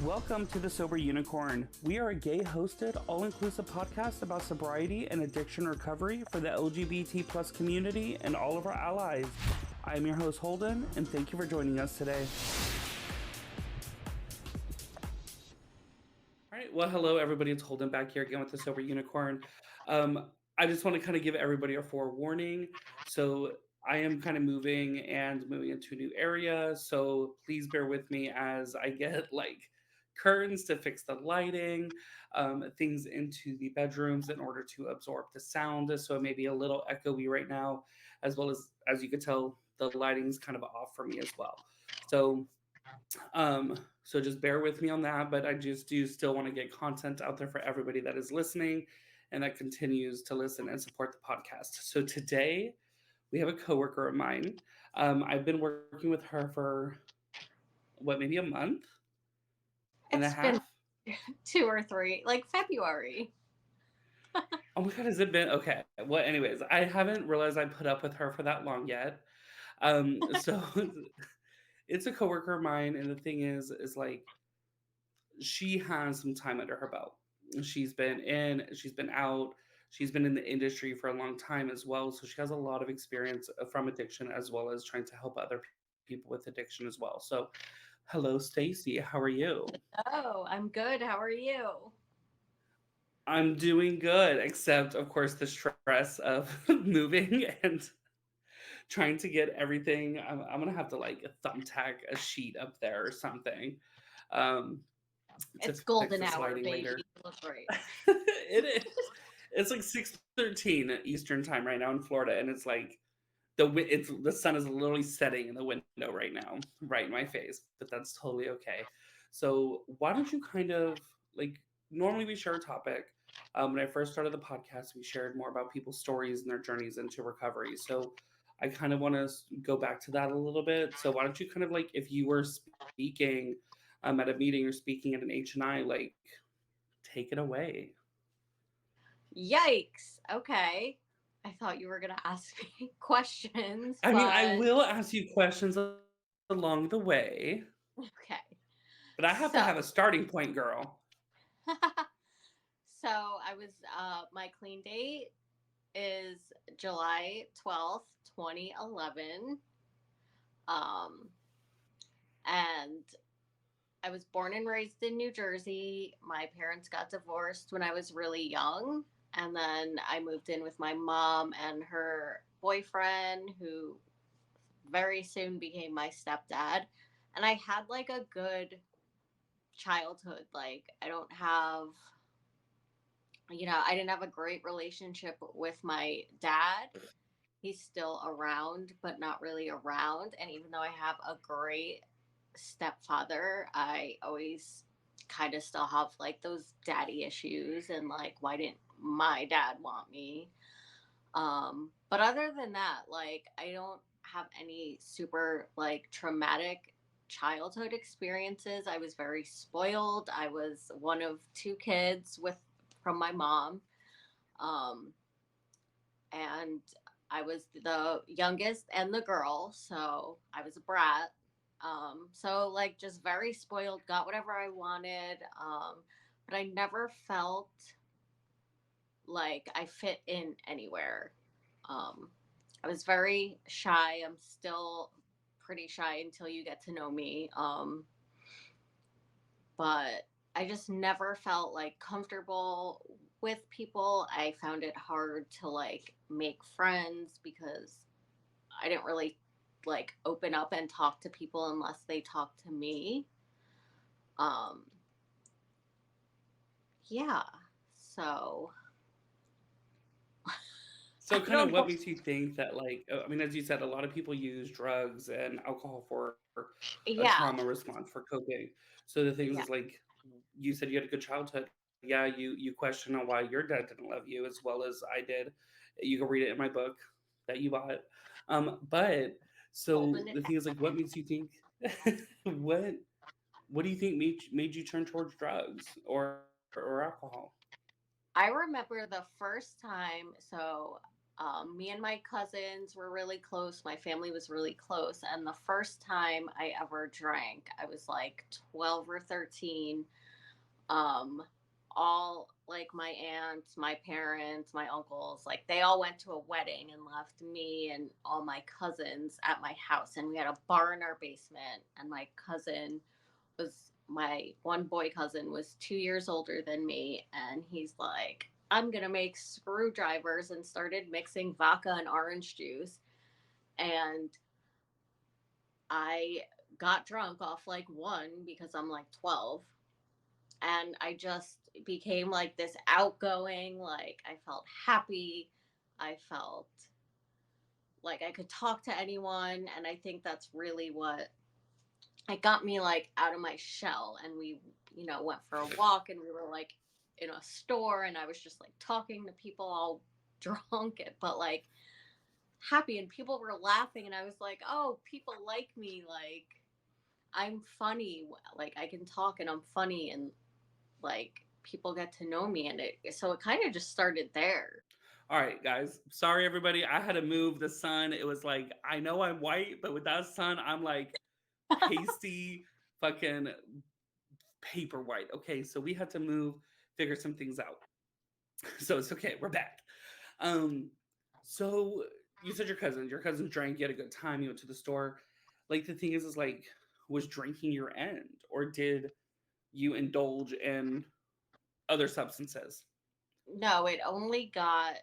Welcome to The Sober Unicorn. We are a gay hosted, all inclusive podcast about sobriety and addiction recovery for the LGBT plus community and all of our allies. I am your host, Holden, and thank you for joining us today. All right, well, hello, everybody. It's Holden back here again with The Sober Unicorn. I just want to kind of give everybody a forewarning. So, I am kind of moving into a new area. So, please bear with me as I get curtains to fix the lighting, things into the bedrooms in order to absorb the sound. So, it may be a little echoey right now, as well as you could tell, the lighting's kind of off for me as well. So, so just bear with me on that, but I just do still want to get content out there for everybody that is listening and that continues to listen and support the podcast. So today we have a coworker of mine. I've been working with her for maybe a month and a It's been half. 2 or 3, like February. Oh my god, has it been okay? Well, anyways, I haven't realized I put up with her for that long yet. So it's a coworker of mine, and the thing is like she has some time under her belt. She's been in, she's been out, she's been in the industry for a long time as well. So she has a lot of experience from addiction as well as trying to help other people with addiction as well. So, hello, Stacie. How are you? Oh, I'm good. How are you? I'm doing good, except, of course, the stress of moving and trying to get everything. I'm going to have to thumbtack a sheet up there or something um, to It's fix golden this hour, lighting baby. later. Look great. It is. It's like 6:13 Eastern time right now in Florida, and it's like the sun is literally setting in the window right now, right in my face. But that's totally okay. So why don't you kind of like normally we share a topic. When I first started the podcast, we shared more about people's stories and their journeys into recovery. So I kind of want to go back to that a little bit. So why don't you kind of like if you were speaking at a meeting or speaking at an H&I, like take it away. Yikes. Okay. I thought you were going to ask me questions, I mean, I but will ask you questions along the way, okay. but I have to have a So, starting point, girl. so I was my clean date is July 12th, 2011. Um and I was born and raised in New Jersey. My parents got divorced when I was really young. And then I moved in with my mom and her boyfriend, who very soon became my stepdad. And I had like a good childhood. Like, I don't have, I didn't have a great relationship with my dad. He's still around, but not really around. And even though I have a great stepfather, I always kind of still have like those daddy issues and like, why didn't my dad want me? But other than that, like, I don't have any super like traumatic childhood experiences. I was very spoiled. I was one of two kids with from my mom. Um, and I was the youngest and the girl, so I was a brat. So like just very spoiled, got whatever I wanted, but I never felt like I fit in anywhere. Um, I was very shy. I'm still pretty shy until you get to know me. But I just never felt like comfortable with people. I found it hard to like make friends because I didn't really like open up and talk to people unless they talked to me. Um yeah. So So, I kind of don't what know. makes you think that, I mean, as you said, a lot of people use drugs and alcohol for a trauma Yeah. response for coping. So, the things is Yeah. like you said, you had a good childhood. Yeah, you question on why your dad didn't love you as well as I did. You can read it in my book that you bought. But so Holding it the thing is, like, what makes you think what what do you think made you turn towards drugs or alcohol? I remember the first time. So Me and my cousins were really close. My family was really close. And the first time I ever drank, I was like 12 or 13. Um, all like my aunts, my parents, my uncles, like they all went to a wedding and left me and all my cousins at my house. And we had a bar in our basement. And my one boy cousin was 2 years older than me. And he's like, I'm going to make screwdrivers, and started mixing vodka and orange juice. And I got drunk off like one because I'm like 12, and I just became like this outgoing, like I felt happy. I felt like I could talk to anyone, and I think that's really what it got me like out of my shell. And we, went for a walk, and we were like in a store, and I was just like talking to people all drunk, but like happy, and people were laughing, and I was like, "Oh, people like me, like I'm funny, like I can talk and I'm funny, and like people get to know me." And it kind of just started there. All right, guys. Sorry, everybody. I had to move the sun. It was like, I know I'm white, but without sun, I'm like pasty, fucking paper white. Okay, so we had to move, figure some things out. So it's okay. We're back. Um, so you said your cousin drank. You had a good time. You went to the store. Like the thing is like, was drinking your end, or did you indulge in other substances? No, it only got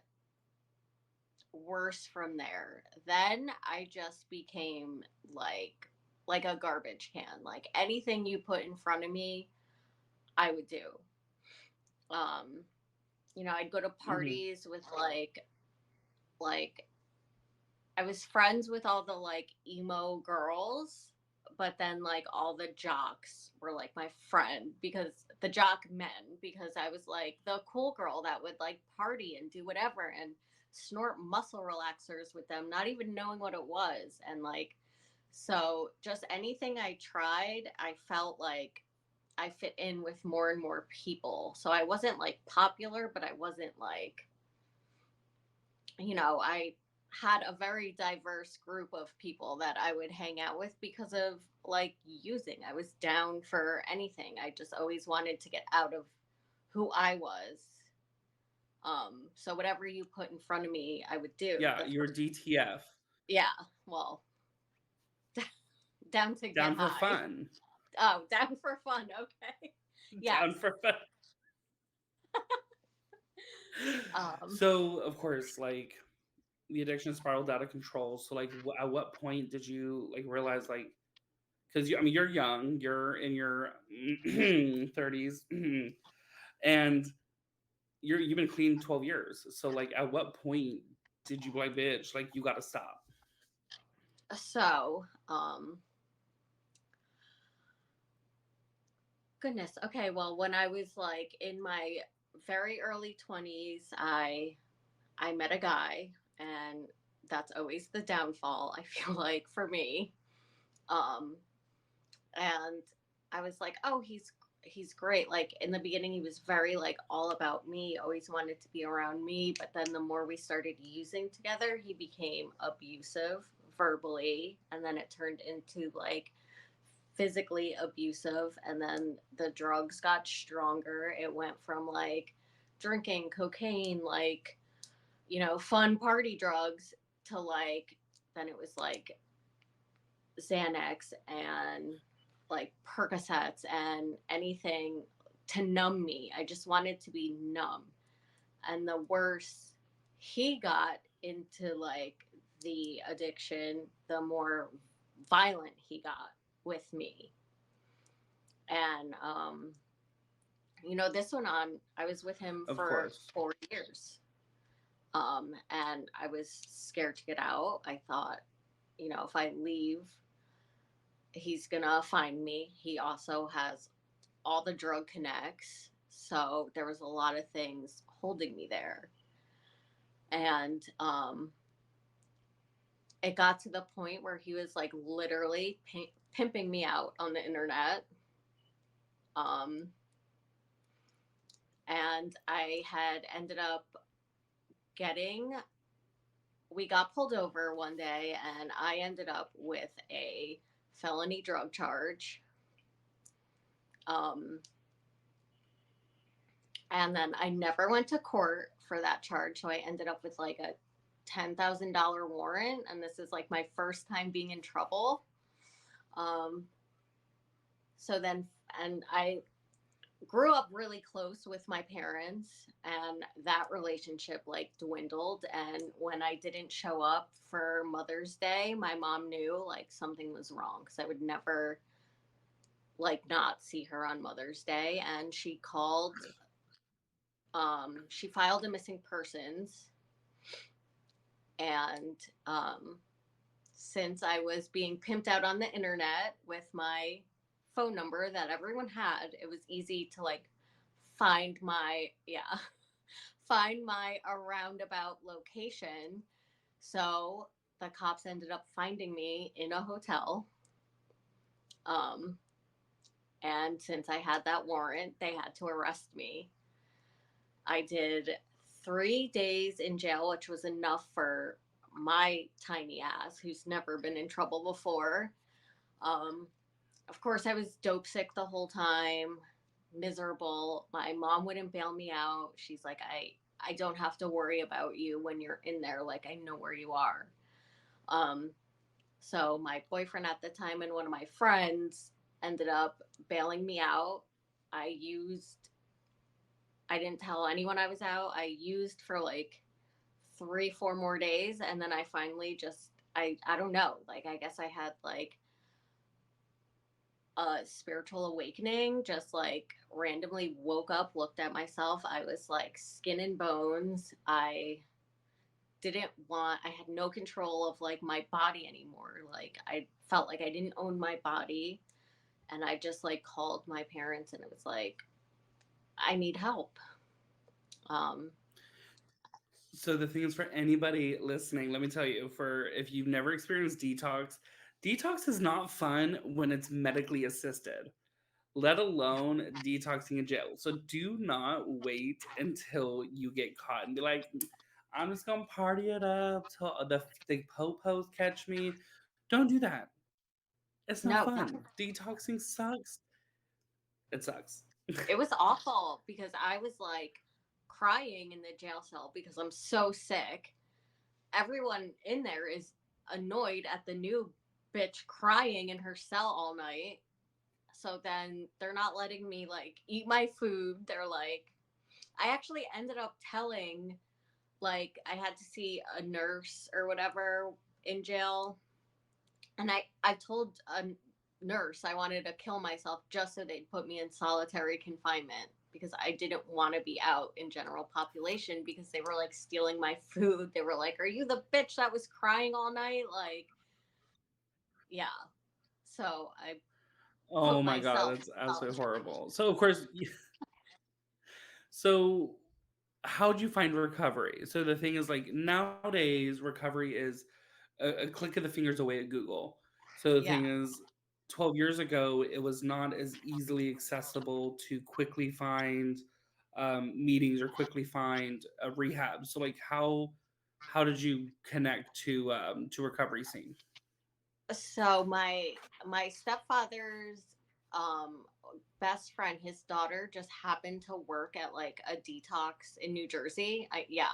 worse from there. Then I just became like a garbage can. Like anything you put in front of me, I would do. Um, I'd go to Hmm. parties with like I was friends with all the like emo girls, but then like all the jocks were like my friend, because the jock men, because I was like the cool girl that would like party and do whatever and snort muscle relaxers with them, not even knowing what it was. And like, so just anything I tried, I felt like I fit in with more and more people. So I wasn't like popular, but I wasn't like, I had a very diverse group of people that I would hang out with because of like using. I was down for anything. I just always wanted to get out of who I was. So whatever you put in front of me, I would do. Yeah, you were DTF, Yeah, well, down to get down for high. fun. Oh, down for fun. Okay. Down Yes. for fun. Um, So of course, like the addiction spiraled out of control. So like, at what point did you like realize like, because I mean you're young, you're in your 30s, and you've been clean 12 years. So like, at what point did you be like, bitch, like you got to stop? so, um, Goodness. Okay. Well, when I was like in my very early 20s, I met a guy, and that's always the downfall, I feel like, for me. Um and I was like, "Oh, he's great." Like in the beginning he was very like all about me, always wanted to be around me, but then the more we started using together, he became abusive verbally, and then it turned into like physically abusive, and then the drugs got stronger. It went from like drinking cocaine, like, fun party drugs, to like, then it was like Xanax and like Percocets and anything to numb me. I just wanted to be numb. And the worse he got into like the addiction, the more violent he got with me. And this went on. I was with him Of for course. 4 years. And I was scared to get out. I thought, if I leave, he's gonna find me. He also has all the drug connects. So there was a lot of things holding me there. And it got to the point where he was like literally pimping me out on the internet. Um, and I had ended up getting we got pulled over one day and I ended up with a felony drug charge. Um, and then I never went to court for that charge. So I ended up with like a $10,000 warrant. And this is like my first time being in trouble. Um, so then, and I grew up really close with my parents, and that relationship like dwindled. And when I didn't show up for Mother's Day, my mom knew like something was wrong because I would never like not see her on Mother's Day. And she called, she filed a missing persons. And since I was being pimped out on the internet with my phone number that everyone had, it was easy to like find my, yeah, find my roundabout location. So the cops ended up finding me in a hotel. Um, and since I had that warrant, they had to arrest me. I did 3 days in jail, which was enough for my tiny ass, who's never been in trouble before. Um, of course, I was dope sick the whole time, miserable. My mom wouldn't bail me out. She's like, I don't have to worry about you when you're in there. Like, I know where you are. Um, so my boyfriend at the time and one of my friends ended up bailing me out. I used, I didn't tell anyone I was out. I used for like 3, 4 more days. And then I finally just, I don't know. Like, I guess I had like a spiritual awakening, just like randomly woke up, looked at myself. I was like skin and bones. I had no control of like my body anymore. Like, I felt like I didn't own my body. And I just like called my parents and it was like, I need help. Um, So the thing is, for anybody listening, let me tell you, for if you've never experienced detox, detox is not fun when it's medically assisted, let alone detoxing in jail. So do not wait until you get caught and be like, I'm just gonna party it up till the po-pos catch me. Don't do that. It's not no, fun. Detoxing sucks. It sucks. it was awful because I was like crying in the jail cell because I'm so sick. Everyone in there is annoyed at the new bitch crying in her cell all night. So then they're not letting me like eat my food. They're like, I actually ended up telling, like, I had to see a nurse or whatever in jail. And I told a nurse I wanted to kill myself just so they'd put me in solitary confinement because I didn't want to be out in general population because they were like stealing my food. They were like, "Are you the bitch that was crying all night?" Like, yeah. So I Oh put my god, myself that's in absolutely solitary. horrible. So of course, so how'd you find recovery? So the thing is, like, nowadays recovery is a click of the fingers away at Google. So the Yeah. thing is, 12 years ago, it was not as easily accessible to quickly find meetings or quickly find a rehab. So like, how did you connect to recovery scene? So my stepfather's um best friend, his daughter just happened to work at like a detox in New Jersey. Yeah.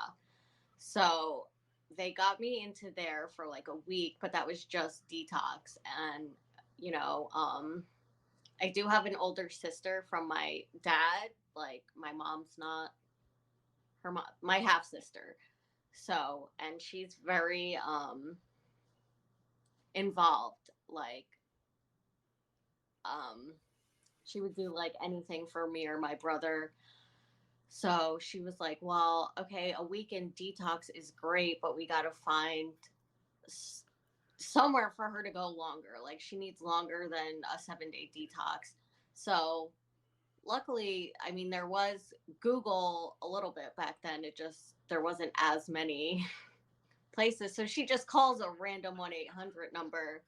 So they got me into there for like a week, but that was just detox. And you know, I do have an older sister from my dad. Like my mom's not her mom, my half sister. So, and she's very involved. Like um she would do like anything for me or my brother. So she was like, well, okay, a weekend detox is great, but we got to find s- somewhere for her to go longer. Like she needs longer than a 7 day detox. So luckily, I mean, there was Google a little bit back then. It just, there wasn't as many places. So she just calls a random 1-800 number,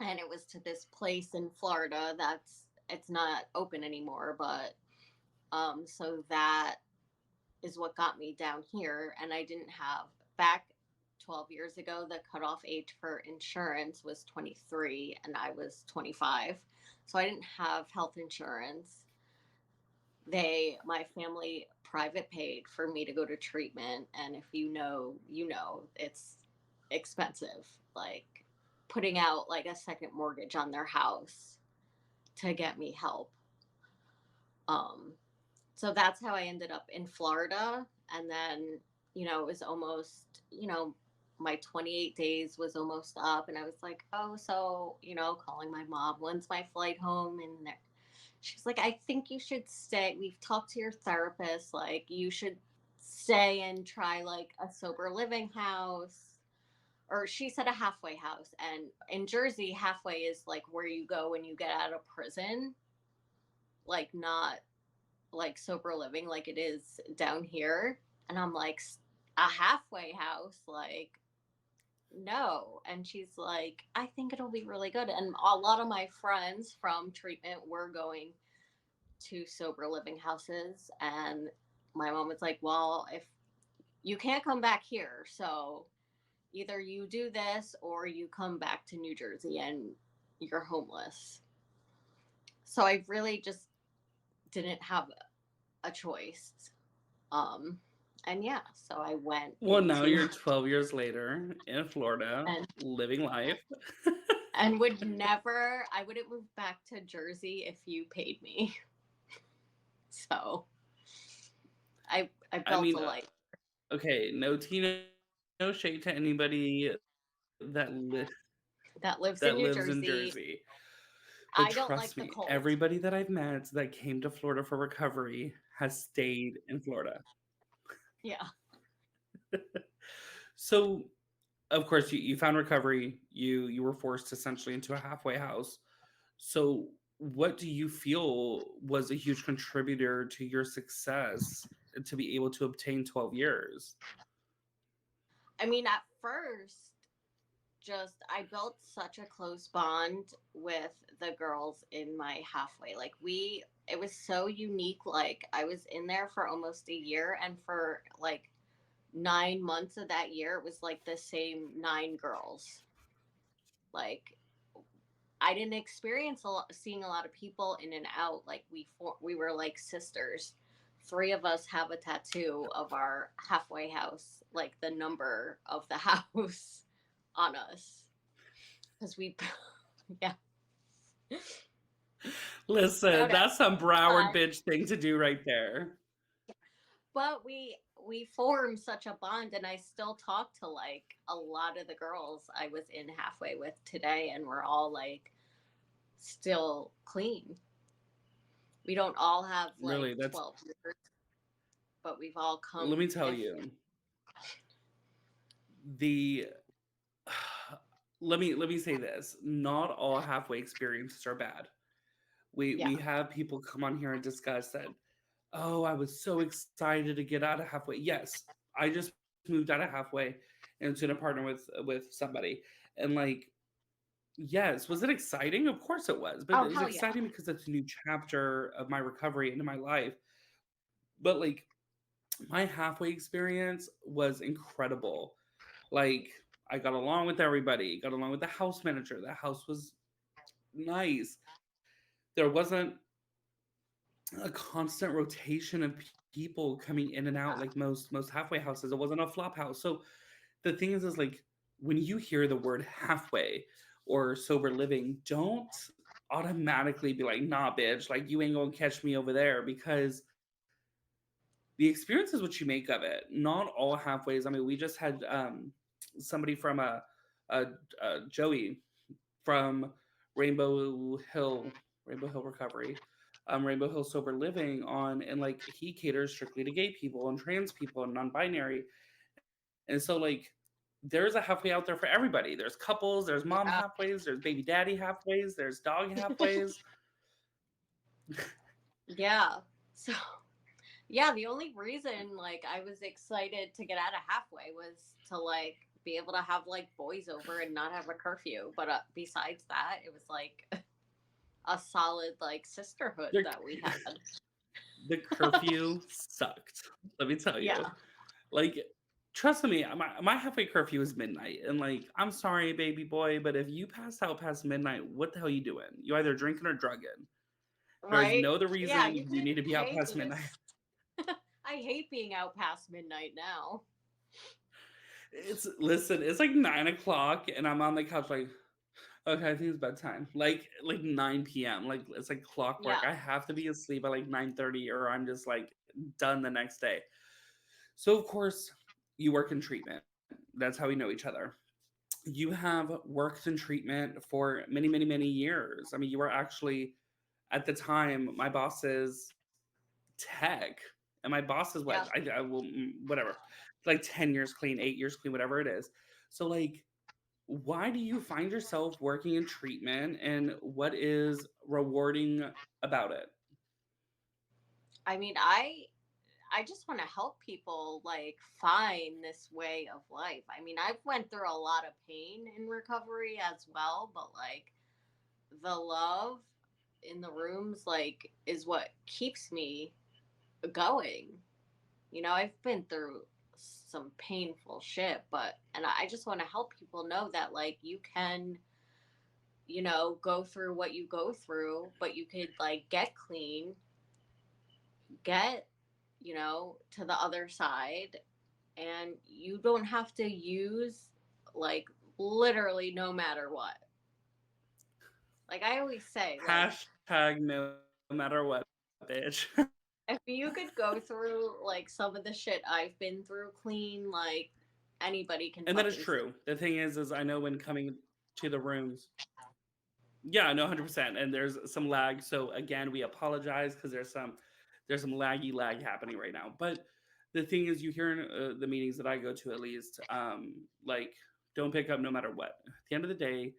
and it was to this place in Florida that's, it's not open anymore, but so that is what got me down here. And I didn't have back. 12 years ago, the cutoff age for insurance was 23 and I was 25. So I didn't have health insurance. My family private paid for me to go to treatment. And if you know, you know, it's expensive. Like putting out like a second mortgage on their house to get me help. Um, so that's how I ended up in Florida. And then, it was almost, my 28 days was almost up. And I was like, oh, so, calling my mom, when's my flight home? And she's like, I think you should stay. We've talked to your therapist. Like, you should stay and try like a sober living house. Or she said a halfway house. And in Jersey, halfway is like where you go when you get out of prison, like, not like sober living like it is down here. And I'm like, a halfway house? Like, no. And she's like, I think it'll be really good. And a lot of my friends from treatment were going to sober living houses. And my mom was like, well, if you can't come back here, so either you do this or you come back to New Jersey and you're homeless. So I really just didn't have a choice. Um, and yeah, so I went Well, now into you're 12 years later in Florida, and living life. I wouldn't move back to Jersey if you paid me. So I I built mean, a life okay, no tea, no shade to anybody that lives in that New lives in Jersey. Jersey. But I don't like trust the me, cold. everybody that I've met that came to Florida for recovery has stayed in Florida. Yeah. So, of course, you found recovery. You were forced essentially into a halfway house. So, what do you feel was a huge contributor to your success to be able to obtain 12 years? I mean, at first, just I built such a close bond with the girls in my halfway. Like it was so unique. Like I was in there for almost a year, and for like 9 months of that year, it was like the same 9 girls. Like I didn't experience seeing a lot of people in and out. Like we were like sisters. 3 of us have a tattoo of our halfway house, like the number of the house on us, because we, yeah, Listen, no, no, that's some Broward but bitch thing to do right there. we formed such a bond, and I still talk to like a lot of the girls I was in halfway with today, and we're all like still clean. We don't all have like Really, that's 12 years, but we've all let come. me tell If you. The let me say this. Not all halfway experiences are bad. We Yeah. we have people come on here and discuss that, oh, I was so excited to get out of halfway. Yes, I just moved out of halfway and to partner with somebody. And like, yes, was it exciting? Of course it was. But Oh it was hell yeah. exciting because it's a new chapter of my recovery into my life. But like my halfway experience was incredible. Like I got along with everybody, got along with the house manager. The house was nice. There wasn't a constant rotation of people coming in and out like most halfway houses. It wasn't a flop house. So the thing is like when you hear the word halfway or sober living, don't automatically be like, nah, bitch, like you ain't gonna catch me over there because the experience is what you make of it. Not all halfways. I mean, we just had somebody from a, Joey from Rainbow Hill, Rainbow Hill Recovery, Rainbow Hill Sober Living on, and like he caters strictly to gay people and trans people and non-binary, and so like there's a halfway out there for everybody. There's couples, there's mom Yeah. halfways, there's baby daddy halfways, there's dog halfways. Yeah. So yeah, the only reason like I was excited to get out of halfway was to like be able to have like boys over and not have a curfew. But besides that, it was like a solid like sisterhood The, that we had. the curfew sucked. Let me tell you. Yeah. Like trust me, my halfway curfew is midnight, and like, I'm sorry, baby boy, but if you pass out past midnight, what the hell you doing? You either drinking or drugging. There's Right? no other Yeah, reason you you need didn't to be out pay past me to. midnight. I hate being out past midnight now. It's listen, it's like 9 o'clock, and I'm on the couch like, okay, I think it's bedtime. Like 9 p.m. Like it's like clockwork. Yeah, I have to be asleep at like 9:30, or I'm just like done the next day. So of course, you work in treatment. That's how we know each other. You have worked in treatment for many, many, many years. I mean, you were actually at the time my boss's tech, and my boss is what yeah. I will whatever, like 10 years clean, 8 years clean, whatever it is. So like, why do you find yourself working in treatment, and what is rewarding about it? I mean, I just want to help people like find this way of life. I mean, I've went through a lot of pain in recovery as well, but like the love in the rooms like is what keeps me going. You know, I've been through some painful shit, but and I just want to help people know that like you can, you know, go through what you go through, but you could like get clean, get, you know, to the other side, and you don't have to use like literally no matter what. Like I always say, like Hashtag no matter what, bitch. if you could go through like some of the shit I've been through clean, like anybody can And that is fucking see. true. The thing is I know when coming to the rooms, yeah, no, 100%. And there's some lag. So again, we apologize because there's some laggy lag happening right now. But the thing is, you hear in the meetings that I go to, at least, like, don't pick up no matter what. At the end of the day,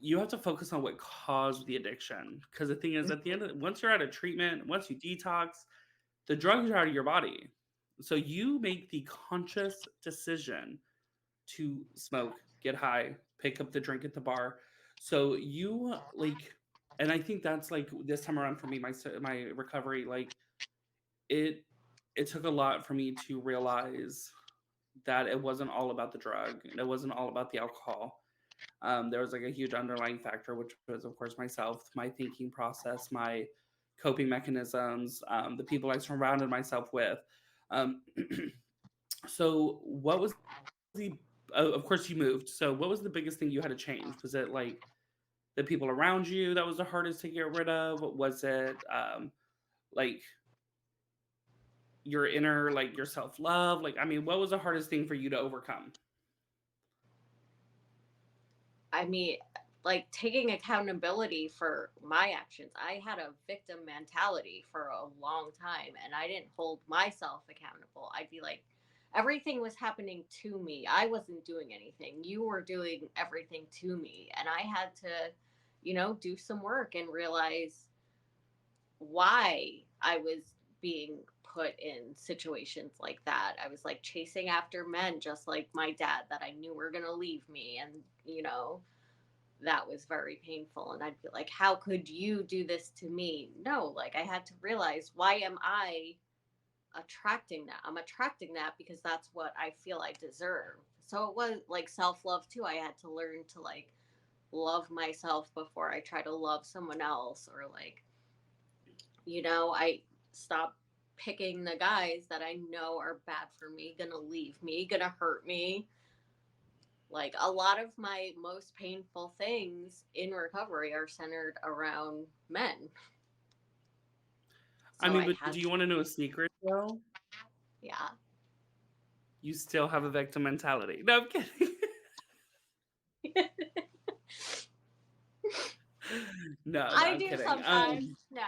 you have to focus on what caused the addiction. Because the thing is, at the end of once you're out of treatment, once you detox, the drugs are out of your body. So you make the conscious decision to smoke, get high, pick up the drink at the bar. So you like, and I think that's like this time around for me, my recovery, like it it took a lot for me to realize that it wasn't all about the drug and it wasn't all about the alcohol. There was like a huge underlying factor, which was of course myself, my thinking process, my coping mechanisms, the people I surrounded myself with. Um, so what was the of course you moved. So what was the biggest thing you had to change? Was it like the people around you that was the hardest to get rid of? Was it like your inner like your self-love? Like I mean, what was the hardest thing for you to overcome? I mean, like taking accountability for my actions. I had a victim mentality for a long time and I didn't hold myself accountable. I'd be like, everything was happening to me. I wasn't doing anything. You were doing everything to me. And I had to, you know, do some work and realize why I was being put in situations like that. I was like chasing after men just like my dad that I knew were going to leave me. And, you know, that was very painful. And I'd be like, how could you do this to me? No, like I had to realize, why am I attracting that? I'm attracting that because that's what I feel I deserve. So it was like self love too. I had to learn to like love myself before I try to love someone else, or like, you know, I stopped picking the guys that I know are bad for me, gonna leave me, gonna hurt me. Like a lot of my most painful things in recovery are centered around men. I So mean, I but had do to, you want to know a secret though? yeah. You still have a victim mentality. No, I'm kidding. No, no, I I'm do kidding. sometimes. No.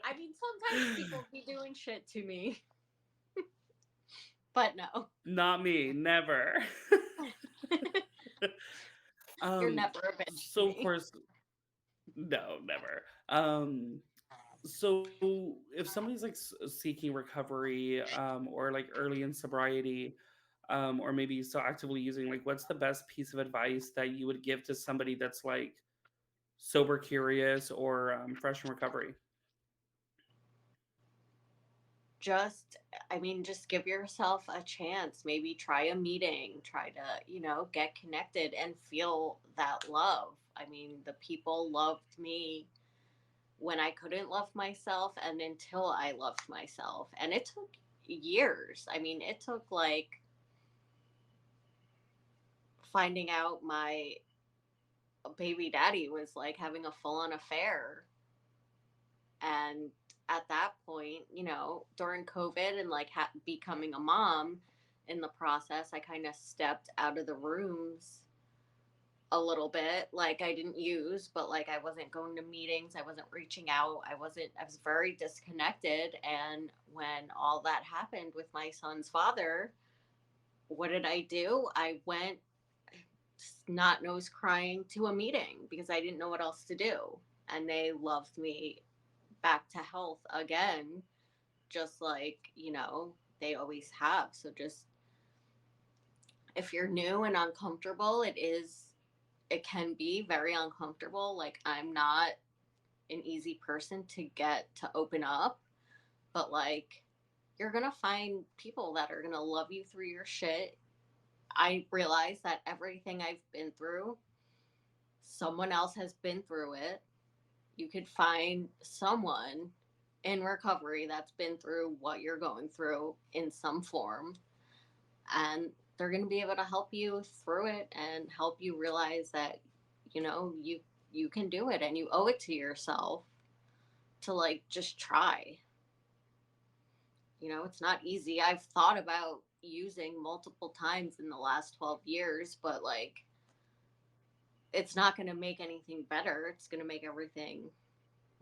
I mean, sometimes people be doing shit to me, but no. Not me, never. You're um, never a bitch to so of me. course, no, never. So if somebody's like seeking recovery, or like early in sobriety, or maybe still actively using, like, what's the best piece of advice that you would give to somebody that's like sober curious or fresh in recovery? just, I mean, just give yourself a chance. Maybe try a meeting, try to, get connected and feel that love. I mean, the people loved me when I couldn't love myself and until I loved myself. And it took years. I mean, it took like finding out my baby daddy was like having a full on affair. And at that point, during COVID and like becoming a mom in the process, I kind of stepped out of the rooms a little bit. Like I didn't use, but like I wasn't going to meetings, I wasn't reaching out, I was very disconnected. And when all that happened with my son's father, what did I do? I went snot nose crying to a meeting because I didn't know what else to do. And they loved me back to health again, just like, they always have. So just, if you're new and uncomfortable, it can be very uncomfortable. Like, I'm not an easy person to get to open up, but like, you're gonna find people that are gonna love you through your shit. I realize that everything I've been through, someone else has been through it. You could find someone in recovery that's been through what you're going through in some form, and they're going to be able to help you through it and help you realize that you can do it, and you owe it to yourself to like just try. It's not easy. I've thought about using multiple times in the last 12 years, but like, it's not going to make anything better. It's going to make everything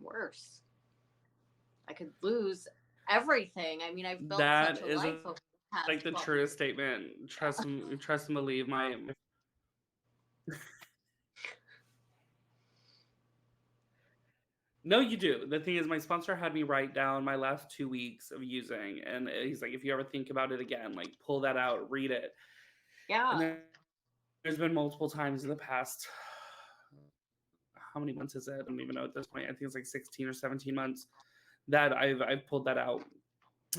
worse. I could lose everything. I mean, I've built such That a is life over the like past the 12 truest statement. Trust and believe. My No, you do. The thing is, my sponsor had me write down my last 2 weeks of using, and he's like, if you ever think about it again, like pull that out, read it. And Yeah. then there's been multiple times in the past. How many months is it? I don't even know at this point. I think it's like 16 or 17 months that I've pulled that out.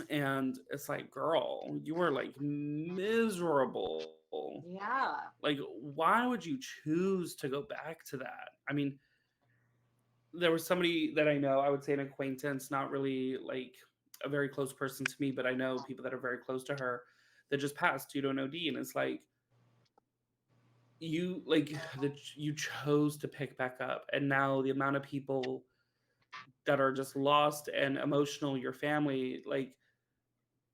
And it's like, girl, you were like miserable. Yeah. Like, why would you choose to go back to that? I mean, there was somebody that I know, I would say an acquaintance, not really like a very close person to me, but I know people that are very close to her that just passed due to an OD. And it's like, you like that you chose to pick back up, and now the amount of people that are just lost and emotional, your family, like,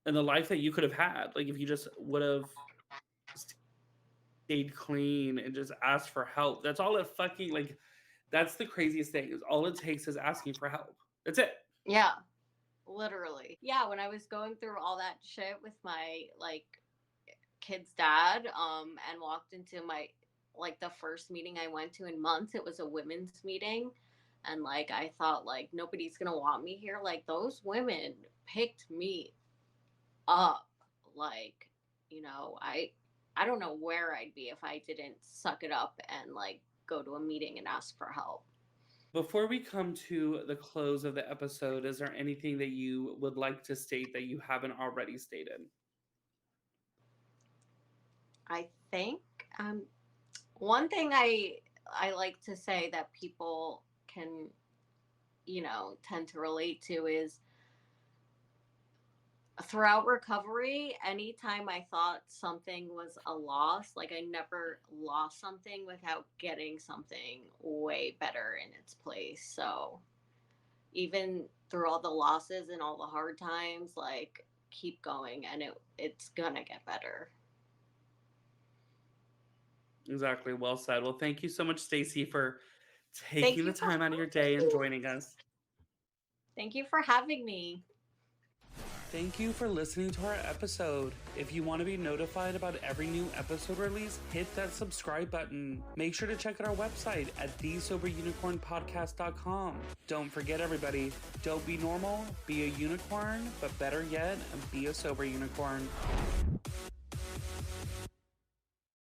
and the life that you could have had, like if you just would have stayed clean and just asked for help. That's all it fucking like. That's the craziest thing, is all it takes is asking for help. That's it. Yeah. Literally. Yeah. When I was going through all that shit with my like kid's dad, and walked into my like the first meeting I went to in months, it was a women's meeting. And like, I thought like nobody's gonna want me here. Like, those women picked me up. Like, I don't know where I'd be if I didn't suck it up and like go to a meeting and ask for help. Before we come to the close of the episode, is there anything that you would like to state that you haven't already stated? I think one thing I like to say that people can, tend to relate to is, throughout recovery, anytime I thought something was a loss, like I never lost something without getting something way better in its place. So even through all the losses and all the hard times, like, keep going, and it's gonna get better. Exactly. Well said. Well, thank you so much, Stacie, for Thank taking the you for time out of your day and joining us. thank you for having me. Thank you for listening to our episode. If you want to be notified about every new episode release, hit that subscribe button. Make sure to check out our website at thesoberunicornpodcast.com. Don't forget, everybody, don't be normal, be a unicorn, but better yet, be a sober unicorn.